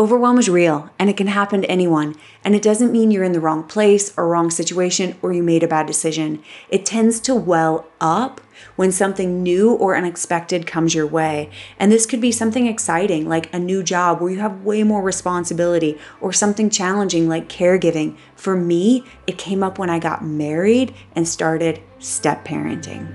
Overwhelm is real and it can happen to anyone. And it doesn't mean you're in the wrong place or wrong situation or you made a bad decision. It tends to well up when something new or unexpected comes your way. And this could be something exciting like a new job where you have way more responsibility, or something challenging like caregiving. For me, it came up when I got married and started step parenting.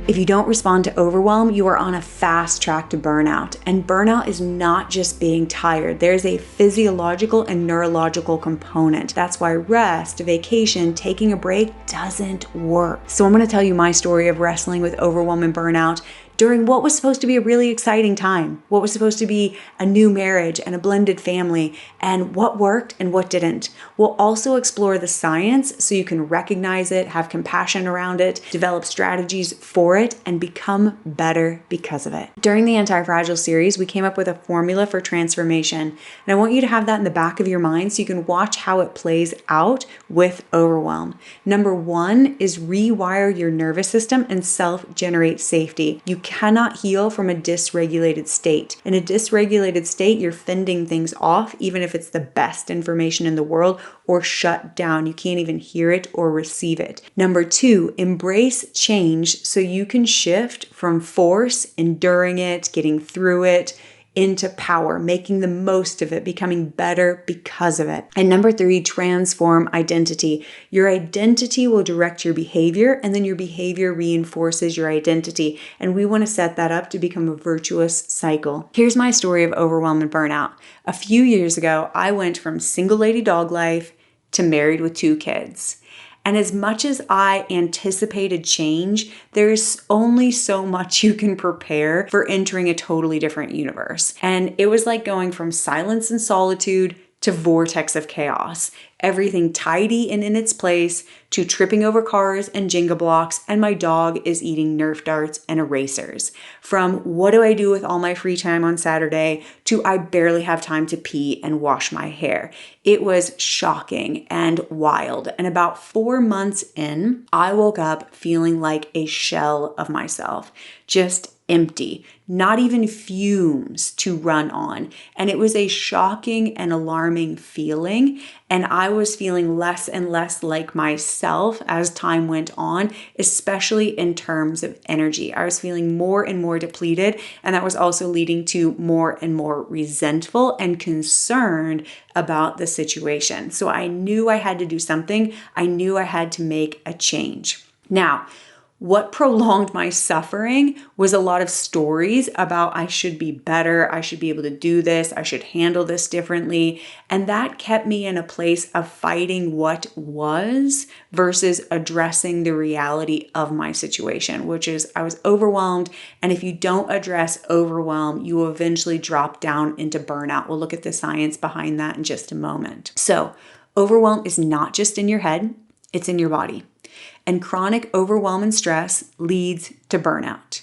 If you don't respond to overwhelm, you are on a fast track to burnout. And burnout is not just being tired. There's a physiological and neurological component. That's why rest, vacation, taking a break doesn't work. So I'm going to tell you my story of wrestling with overwhelm and burnout during what was supposed to be a really exciting time, what was supposed to be a new marriage and a blended family, and what worked and what didn't. We'll also explore the science so you can recognize it, have compassion around it, develop strategies for it, and become better because of it. During the Anti-Fragile series, we came up with a formula for transformation, and I want you to have that in the back of your mind so you can watch how it plays out with overwhelm. Number 1 is rewire your nervous system and self-generate safety. You cannot heal from a dysregulated state. In a dysregulated state, you're fending things off, even if it's the best information in the world, or shut down. You can't even hear it or receive it. Number 2, embrace change so you can shift from force, enduring it, getting through it, into power, making the most of it, becoming better because of it. And number 3, transform identity. Your identity will direct your behavior, and then your behavior reinforces your identity. And we want to set that up to become a virtuous cycle. Here's my story of overwhelm and burnout. A few years ago, I went from single lady dog life to married with 2 kids. And as much as I anticipated change, there's only so much you can prepare for entering a totally different universe. And it was like going from silence and solitude to vortex of chaos. Everything tidy and in its place, to tripping over cars and Jenga blocks, and my dog is eating Nerf darts and erasers. From what do I do with all my free time on Saturday to I barely have time to pee and wash my hair. It was shocking and wild. And about 4 months in, I woke up feeling like a shell of myself, just empty, not even fumes to run on. And it was a shocking and alarming feeling. And I was feeling less and less like myself as time went on, especially in terms of energy. I was feeling more and more depleted. And that was also leading to more and more resentful and concerned about the situation. So I knew I had to do something. I knew I had to make a change. Now, what prolonged my suffering was a lot of stories about I should be better, I should be able to do this, I should handle this differently. And that kept me in a place of fighting what was versus addressing the reality of my situation, which is I was overwhelmed. And if you don't address overwhelm, you will eventually drop down into burnout. We'll look at the science behind that in just a moment. So overwhelm is not just in your head, it's in your body. And chronic overwhelm and stress leads to burnout.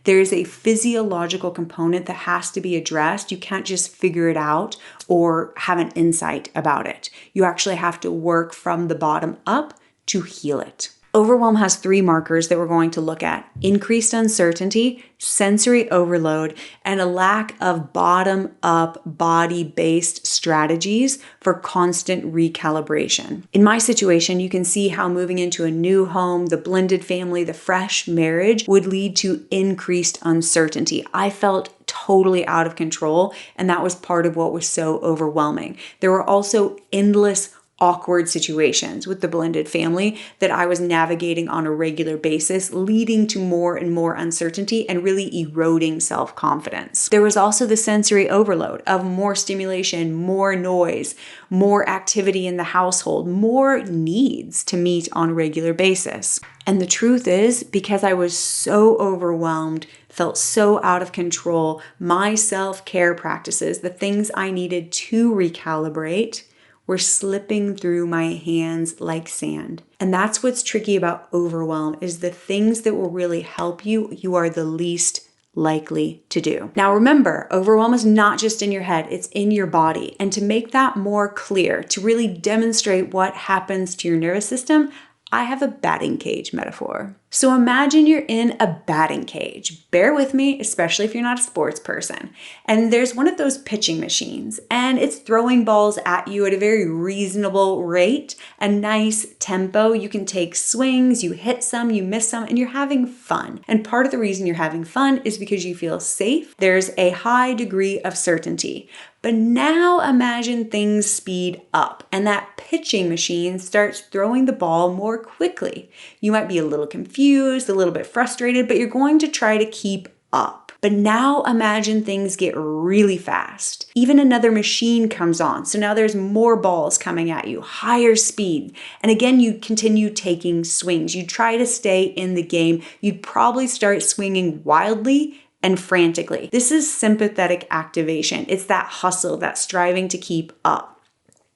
There is a physiological component that has to be addressed. You can't just figure it out or have an insight about it. You actually have to work from the bottom up to heal it. Overwhelm has 3 markers that we're going to look at: increased uncertainty, sensory overload, and a lack of bottom-up, body-based strategies for constant recalibration. In my situation, you can see how moving into a new home, the blended family, the fresh marriage would lead to increased uncertainty. I felt totally out of control, and that was part of what was so overwhelming. There were also endless awkward situations with the blended family that I was navigating on a regular basis, leading to more and more uncertainty and really eroding self-confidence. There was also the sensory overload of more stimulation, more noise, more activity in the household, more needs to meet on a regular basis. And the truth is, because I was so overwhelmed, felt so out of control, my self-care practices, the things I needed to recalibrate, were slipping through my hands like sand. And that's what's tricky about overwhelm, is the things that will really help you, you are the least likely to do. Now remember, overwhelm is not just in your head, it's in your body. And to make that more clear, to really demonstrate what happens to your nervous system, I have a batting cage metaphor. So imagine you're in a batting cage. Bear with me, especially if you're not a sports person. And there's one of those pitching machines, and it's throwing balls at you at a very reasonable rate, a nice tempo. You can take swings, you hit some, you miss some, and you're having fun. And part of the reason you're having fun is because you feel safe. There's a high degree of certainty. But now imagine things speed up and that pitching machine starts throwing the ball more quickly. You might be a little confused, a little bit frustrated, but you're going to try to keep up. But now imagine things get really fast. Even another machine comes on. So now there's more balls coming at you, higher speed. And again, you continue taking swings. You try to stay in the game. You'd probably start swinging wildly and frantically. This is sympathetic activation. It's that hustle, that striving to keep up.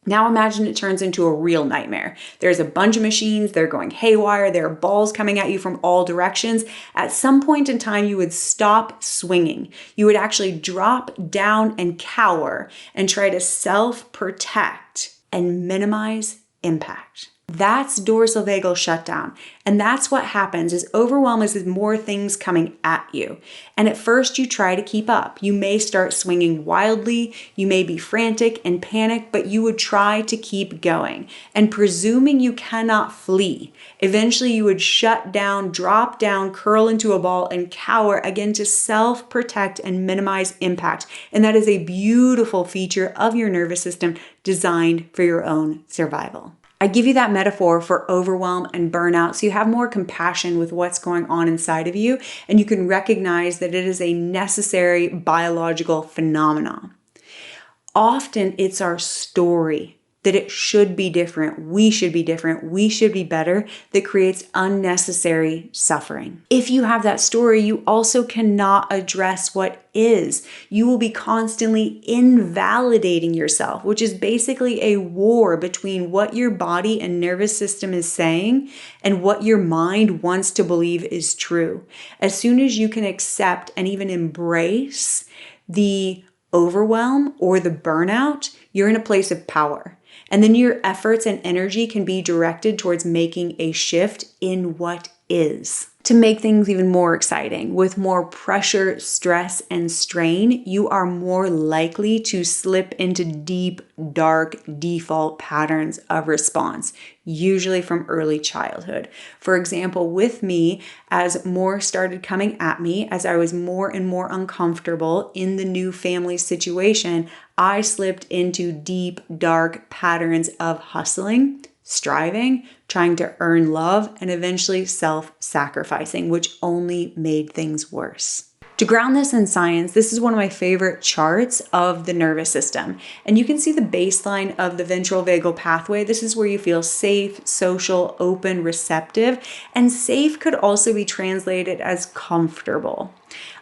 Now imagine it turns into a real nightmare. There's a bunch of machines, they're going haywire, there are balls coming at you from all directions. At some point in time, you would stop swinging. You would actually drop down and cower and try to self-protect and minimize impact. That's dorsal vagal shutdown. And that's what happens is overwhelm is more things coming at you. And at first you try to keep up. You may start swinging wildly. You may be frantic and panic, but you would try to keep going. And presuming you cannot flee, eventually you would shut down, drop down, curl into a ball and cower again to self-protect and minimize impact. And that is a beautiful feature of your nervous system designed for your own survival. I give you that metaphor for overwhelm and burnout so you have more compassion with what's going on inside of you and you can recognize that it is a necessary biological phenomenon. Often it's our story that it should be different, we should be better, that creates unnecessary suffering. If you have that story, you also cannot address what is. You will be constantly invalidating yourself, which is basically a war between what your body and nervous system is saying and what your mind wants to believe is true. As soon as you can accept and even embrace the overwhelm or the burnout, you're in a place of power. And then your efforts and energy can be directed towards making a shift in what is. To make things even more exciting, with more pressure, stress, and strain, you are more likely to slip into deep, dark, default patterns of response, usually from early childhood. For example, with me, as more started coming at me, as I was more and more uncomfortable in the new family situation, I slipped into deep, dark patterns of hustling, striving, trying to earn love, and eventually self-sacrificing, which only made things worse. To ground this in science, this is one of my favorite charts of the nervous system. And you can see the baseline of the ventral vagal pathway. This is where you feel safe, social, open, receptive, and safe could also be translated as comfortable.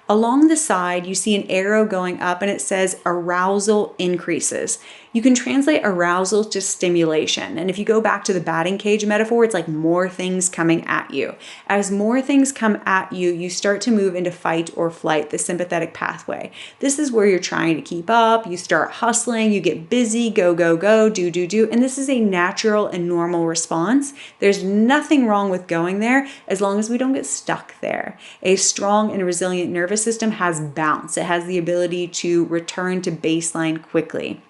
Along the side, you see an arrow going up and it says arousal increases. You can translate arousal to stimulation. And if you go back to the batting cage metaphor, it's like more things coming at you. As more things come at you, you start to move into fight or flight, the sympathetic pathway. This is where you're trying to keep up. You start hustling, you get busy, go, go, go, do, do, do. And this is a natural and normal response. There's nothing wrong with going there as long as we don't get stuck there. A strong and resilient nervous system has bounce. It has the ability to return to baseline quickly.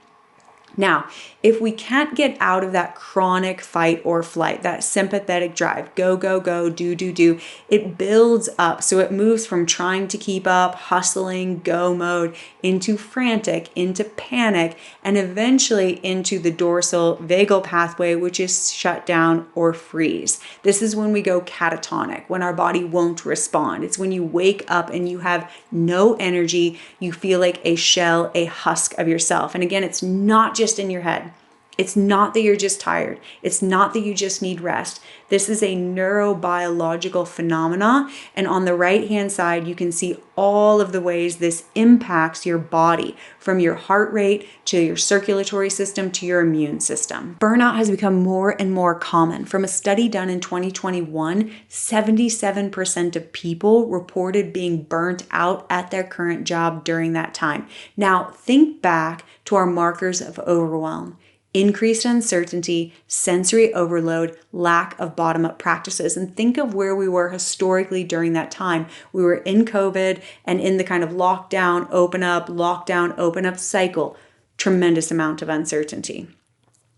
Now, if we can't get out of that chronic fight or flight, that sympathetic drive, go, go, go, do, do, do, it builds up. So it moves from trying to keep up, hustling, go mode, into frantic, into panic, and eventually into the dorsal vagal pathway, which is shut down or freeze. This is when we go catatonic, when our body won't respond. It's when you wake up and you have no energy, you feel like a shell, a husk of yourself. And again, it's not just in your head. It's not that you're just tired. It's not that you just need rest. This is a neurobiological phenomena. And on the right-hand side, you can see all of the ways this impacts your body, from your heart rate to your circulatory system to your immune system. Burnout has become more and more common. From a study done in 2021, 77% of people reported being burnt out at their current job during that time. Now, think back to our markers of overwhelm. increased uncertainty, sensory overload, lack of bottom-up practices. And think of where we were historically during that time. We were in COVID and in the kind of lockdown, open up cycle. Tremendous amount of uncertainty.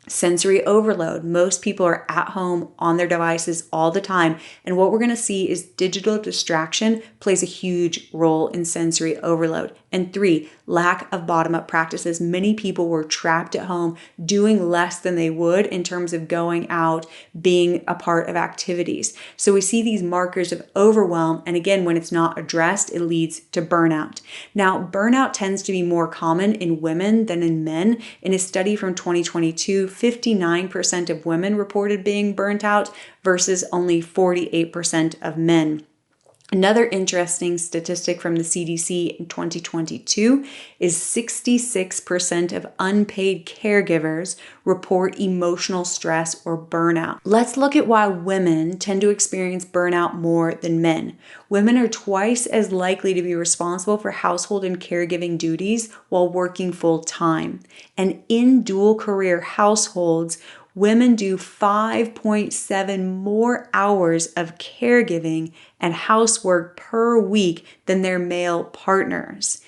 Sensory overload. Most people are at home on their devices all the time. And what we're going to see is digital distraction plays a huge role in sensory overload. And 3, lack of bottom-up practices. Many people were trapped at home doing less than they would in terms of going out, being a part of activities. So we see these markers of overwhelm. And again, when it's not addressed, it leads to burnout. Now, burnout tends to be more common in women than in men. In a study from 2022, 59% of women reported being burnt out versus only 48% of men. Another interesting statistic from the CDC in 2022 is 66% of unpaid caregivers report emotional stress or burnout. Let's look at why women tend to experience burnout more than men. Women are twice as likely to be responsible for household and caregiving duties while working full time. And in dual career households, women do 5.7 more hours of caregiving and housework per week than their male partners.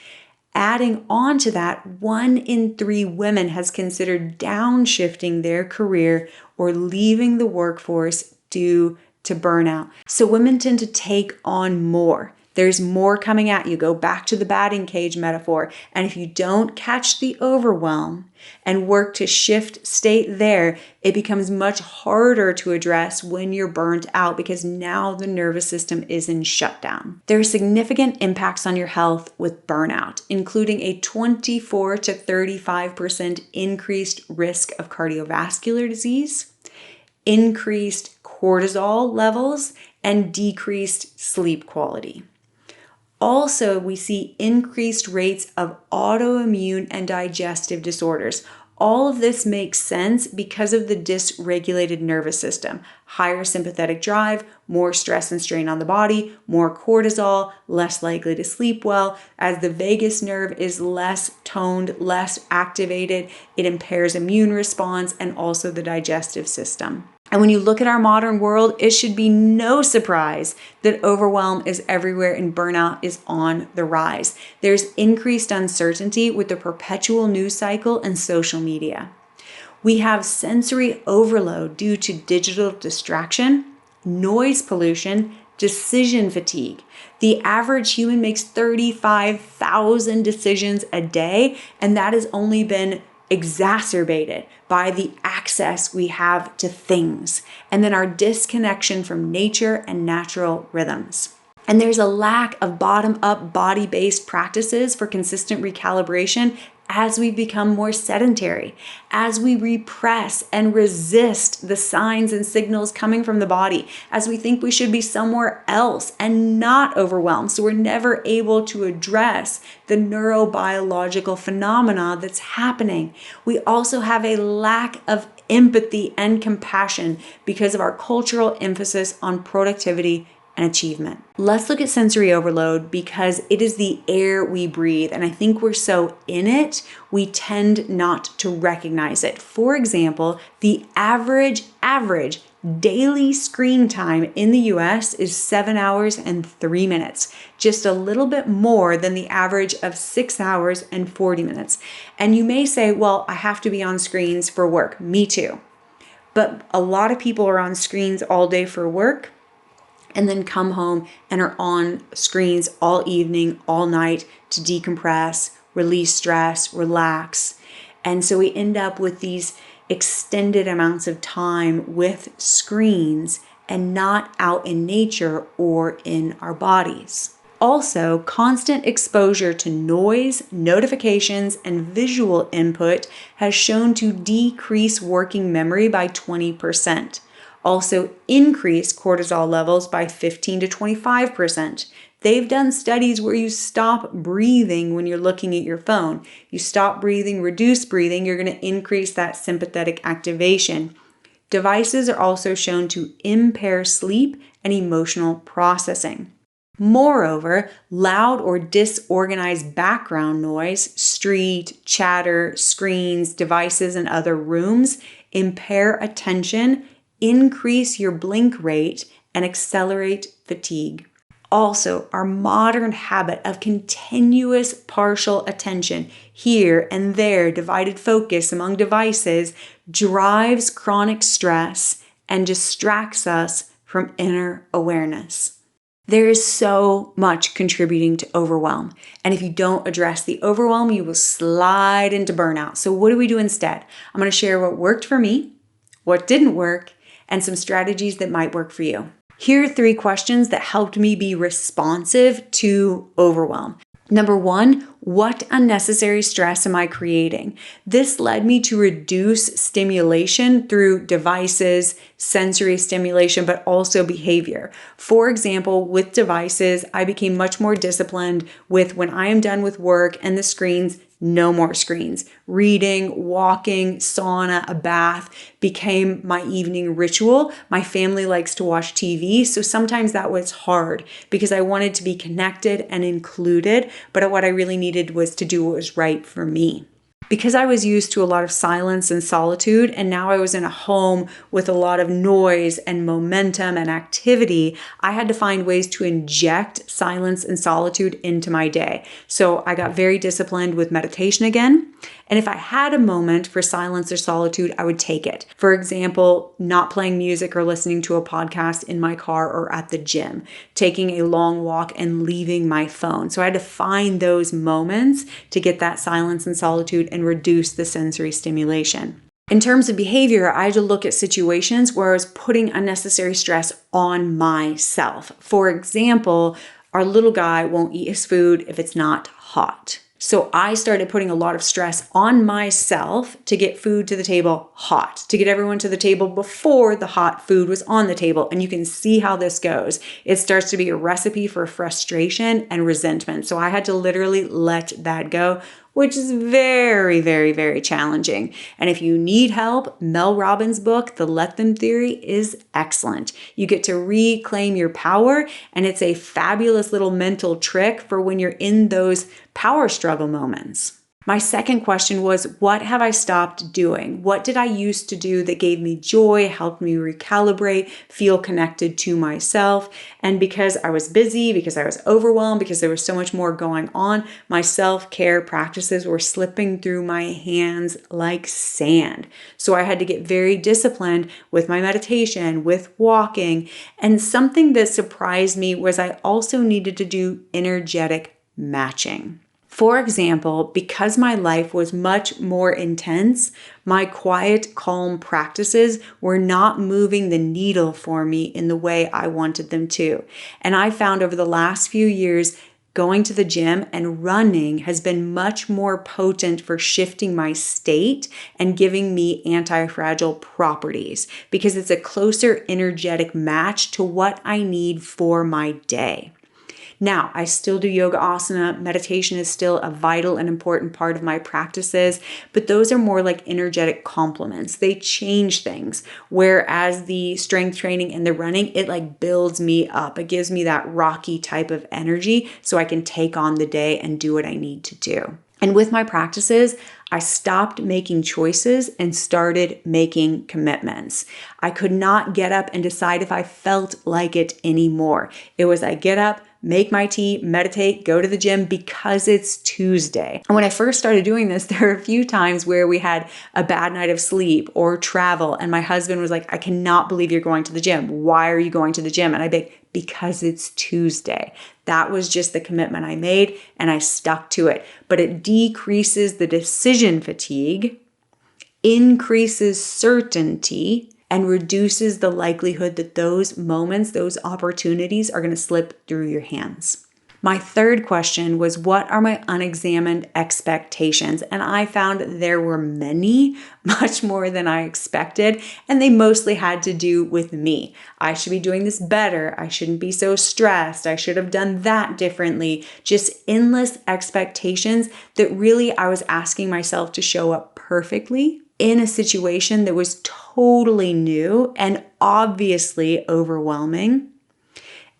Adding on to that, 1 in 3 women has considered downshifting their career or leaving the workforce due to burnout. So women tend to take on more. There's more coming at you. Go back to the batting cage metaphor. And if you don't catch the overwhelm and work to shift state there, it becomes much harder to address when you're burnt out because now the nervous system is in shutdown. There are significant impacts on your health with burnout, including a 24 to 35% increased risk of cardiovascular disease, increased cortisol levels, and decreased sleep quality. Also, we see increased rates of autoimmune and digestive disorders. All of this makes sense because of the dysregulated nervous system. Higher sympathetic drive, more stress and strain on the body, more cortisol, less likely to sleep well. As the vagus nerve is less toned, less activated, it impairs immune response and also the digestive system. And when you look at our modern world, it should be no surprise that overwhelm is everywhere and burnout is on the rise. There's increased uncertainty with the perpetual news cycle and social media. We have sensory overload due to digital distraction, noise pollution, decision fatigue. The average human makes 35,000 decisions a day, and that has only been exacerbated by the access we have to things, and then our disconnection from nature and natural rhythms. And there's a lack of bottom-up body-based practices for consistent recalibration as we become more sedentary, as we repress and resist the signs and signals coming from the body, as we think we should be somewhere else and not overwhelmed. So we're never able to address the neurobiological phenomena that's happening. We also have a lack of empathy and compassion because of our cultural emphasis on productivity and achievement. Let's look at sensory overload because it is the air we breathe, and I think we're so in it, we tend not to recognize it. For example, the average daily screen time in the US is 7 hours and 3 minutes, just a little bit more than the average of 6 hours and 40 minutes. And you may say, well, I have to be on screens for work. Me too. But a lot of people are on screens all day for work and then come home and are on screens all evening, all night to decompress, release stress, relax. And so we end up with these extended amounts of time with screens and not out in nature or in our bodies. Also, constant exposure to noise, notifications, and visual input has shown to decrease working memory by 20%. Also increase cortisol levels by 15 to 25%. They've done studies where you stop breathing when you're looking at your phone. You stop breathing, reduce breathing, you're going to increase that sympathetic activation. Devices are also shown to impair sleep and emotional processing. Moreover, loud or disorganized background noise, street, chatter, screens, devices, and other rooms impair attention, increase your blink rate, and accelerate fatigue. Also, our modern habit of continuous partial attention, here and there, divided focus among devices, drives chronic stress and distracts us from inner awareness. There is so much contributing to overwhelm. And if you don't address the overwhelm, you will slide into burnout. So what do we do instead? I'm going to share what worked for me, what didn't work, and some strategies that might work for you. Here are 3 questions that helped me be responsive to overwhelm. Number 1, what unnecessary stress am I creating? This led me to reduce stimulation through devices, sensory stimulation, but also behavior. For example, with devices, I became much more disciplined with when I am done with work and the screens, no more screens. Reading, walking, sauna, a bath became my evening ritual. My family likes to watch TV, so sometimes that was hard because I wanted to be connected and included, but what I really needed was to do what was right for me. Because I was used to a lot of silence and solitude, and now I was in a home with a lot of noise and momentum and activity, I had to find ways to inject silence and solitude into my day. So I got very disciplined with meditation again. And if I had a moment for silence or solitude, I would take it. For example, not playing music or listening to a podcast in my car or at the gym, taking a long walk and leaving my phone. So I had to find those moments to get that silence and solitude and reduce the sensory stimulation. In terms of behavior, I had to look at situations where I was putting unnecessary stress on myself. For example, our little guy won't eat his food if it's not hot. So I started putting a lot of stress on myself to get food to the table hot, to get everyone to the table before the hot food was on the table. And you can see how this goes. It starts to be a recipe for frustration and resentment. So I had to literally let that go, which is very, very, very challenging. And if you need help, Mel Robbins' book, The Let Them Theory, is excellent. You get to reclaim your power, and it's a fabulous little mental trick for when you're in those power struggle moments. My second question was, what have I stopped doing? What did I used to do that gave me joy, helped me recalibrate, feel connected to myself? And because I was busy, because I was overwhelmed, because there was so much more going on, my self-care practices were slipping through my hands like sand. So I had to get very disciplined with my meditation, with walking. And something that surprised me was I also needed to do energetic matching. For example, because my life was much more intense, my quiet, calm practices were not moving the needle for me in the way I wanted them to. And I found over the last few years, going to the gym and running has been much more potent for shifting my state and giving me anti-fragile properties because it's a closer energetic match to what I need for my day. Now, I still do yoga asana. Meditation is still a vital and important part of my practices, but those are more like energetic complements. They change things, whereas the strength training and the running, it like builds me up. It gives me that rocky type of energy so I can take on the day and do what I need to do. And with my practices, I stopped making choices and started making commitments. I could not get up and decide if I felt like it anymore. It was I get up, make my tea, meditate, go to the gym because it's Tuesday. And when I first started doing this, there were a few times where we had a bad night of sleep or travel. And my husband was like, I cannot believe you're going to the gym. Why are you going to the gym? And I'd be like, because it's Tuesday. That was just the commitment I made and I stuck to it. But it decreases the decision fatigue, increases certainty, and reduces the likelihood that those moments, those opportunities are going to slip through your hands. My third question was, what are my unexamined expectations? And I found there were many, much more than I expected, and they mostly had to do with me. I should be doing this better. I shouldn't be so stressed. I should have done that differently. Just endless expectations that really I was asking myself to show up perfectly in a situation that was totally new and obviously overwhelming.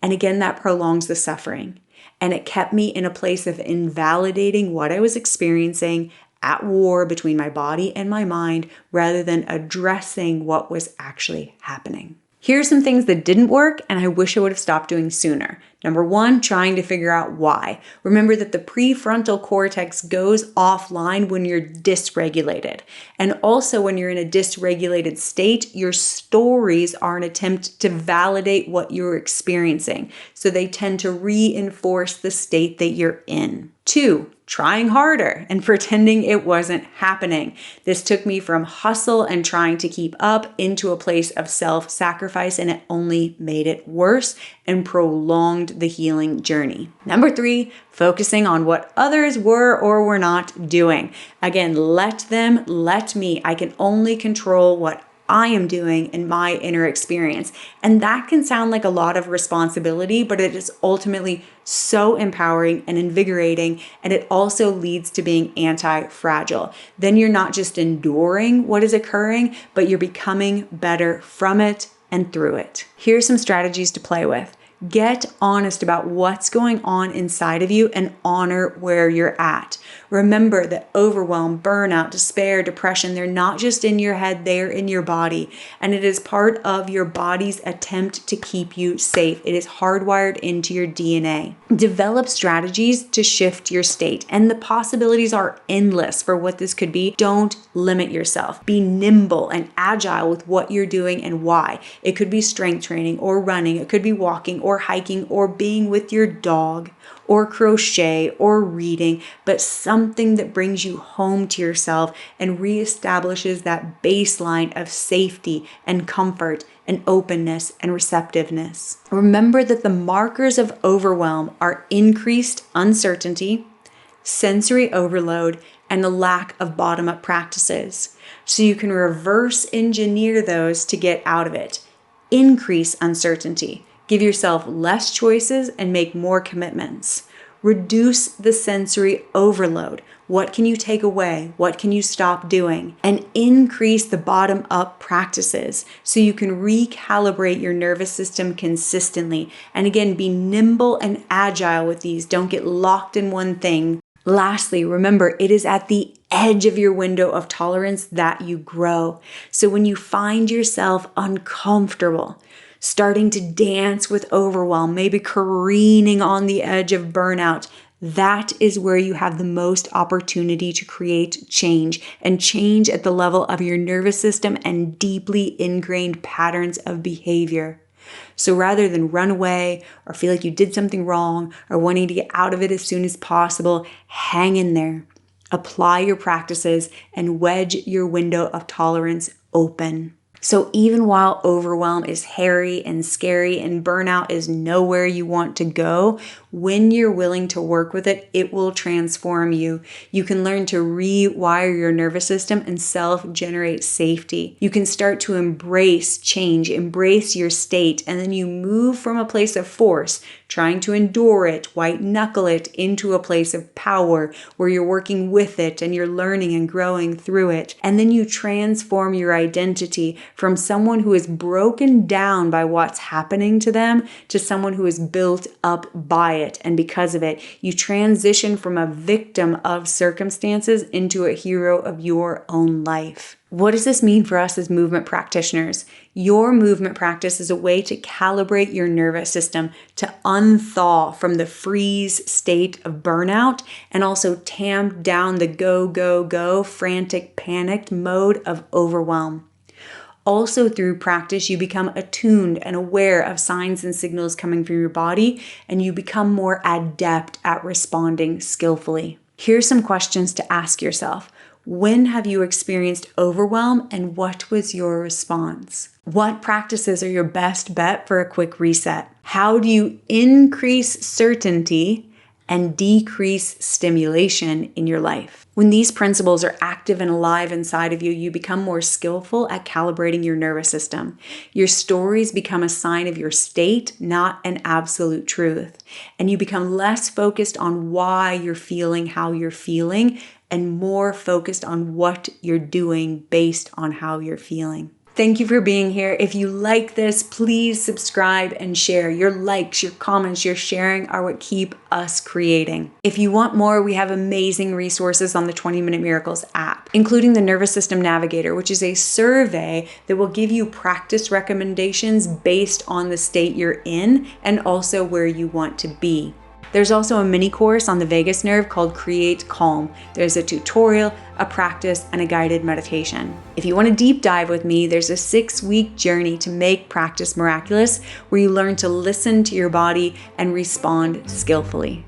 And again, that prolongs the suffering. And it kept me in a place of invalidating what I was experiencing, at war between my body and my mind, rather than addressing what was actually happening. Here's some things that didn't work and I wish I would have stopped doing sooner. Number one, trying to figure out why. Remember that the prefrontal cortex goes offline when you're dysregulated. And also when you're in a dysregulated state, your stories are an attempt to validate what you're experiencing. So they tend to reinforce the state that you're in. Two, trying harder and pretending it wasn't happening. This took me from hustle and trying to keep up into a place of self-sacrifice, and it only made it worse and prolonged the healing journey. Number three, focusing on what others were or were not doing. Again, let them, let me. I can only control what I am doing in my inner experience. And that can sound like a lot of responsibility, but it is ultimately so empowering and invigorating. And it also leads to being anti-fragile. Then you're not just enduring what is occurring, but you're becoming better from it and through it. Here's some strategies to play with. Get honest about what's going on inside of you and honor where you're at. Remember that overwhelm, burnout, despair, depression, they're not just in your head, they're in your body. And it is part of your body's attempt to keep you safe. It is hardwired into your DNA. Develop strategies to shift your state. And the possibilities are endless for what this could be. Don't limit yourself. Be nimble and agile with what you're doing and why. It could be strength training or running. It could be walking or hiking or being with your dog or crochet or reading, but something that brings you home to yourself and reestablishes that baseline of safety and comfort and openness and receptiveness. Remember that the markers of overwhelm are increased uncertainty, sensory overload, and a lack of bottom-up practices. So you can reverse engineer those to get out of it. Increase uncertainty. Give yourself less choices and make more commitments. Reduce the sensory overload. What can you take away? What can you stop doing? And increase the bottom-up practices so you can recalibrate your nervous system consistently. And again, be nimble and agile with these. Don't get locked in one thing. Lastly, remember, it is at the edge of your window of tolerance that you grow. So when you find yourself uncomfortable, starting to dance with overwhelm, maybe careening on the edge of burnout, that is where you have the most opportunity to create change, and change at the level of your nervous system and deeply ingrained patterns of behavior. So rather than run away or feel like you did something wrong or wanting to get out of it as soon as possible, hang in there. Apply your practices and wedge your window of tolerance open. So even while overwhelm is hairy and scary and burnout is nowhere you want to go, when you're willing to work with it, it will transform you. You can learn to rewire your nervous system and self-generate safety. You can start to embrace change, embrace your state, and then you move from a place of force, trying to endure it, white knuckle it, into a place of power where you're working with it and you're learning and growing through it. And then you transform your identity from someone who is broken down by what's happening to them to someone who is built up by it. And because of it, you transition from a victim of circumstances into a hero of your own life. What does this mean for us as movement practitioners? Your movement practice is a way to calibrate your nervous system, to unthaw from the freeze state of burnout, and also tamp down the go, go, go, frantic, panicked mode of overwhelm. Also through practice, you become attuned and aware of signs and signals coming from your body, and you become more adept at responding skillfully. Here's some questions to ask yourself. When have you experienced overwhelm and what was your response? What practices are your best bet for a quick reset? How do you increase certainty and decrease stimulation in your life? When these principles are active and alive inside of you, you become more skillful at calibrating your nervous system. Your stories become a sign of your state, not an absolute truth. And you become less focused on why you're feeling how you're feeling and more focused on what you're doing based on how you're feeling. Thank you for being here. If you like this, please subscribe and share. Your likes, your comments, your sharing are what keep us creating. If you want more, we have amazing resources on the 20-Minute Miracles app, including the Nervous System Navigator, which is a survey that will give you practice recommendations based on the state you're in and also where you want to be. There's also a mini course on the vagus nerve called Create Calm. There's a tutorial, a practice, and a guided meditation. If you want to deep dive with me, there's a 6-week journey to make practice miraculous, where you learn to listen to your body and respond skillfully.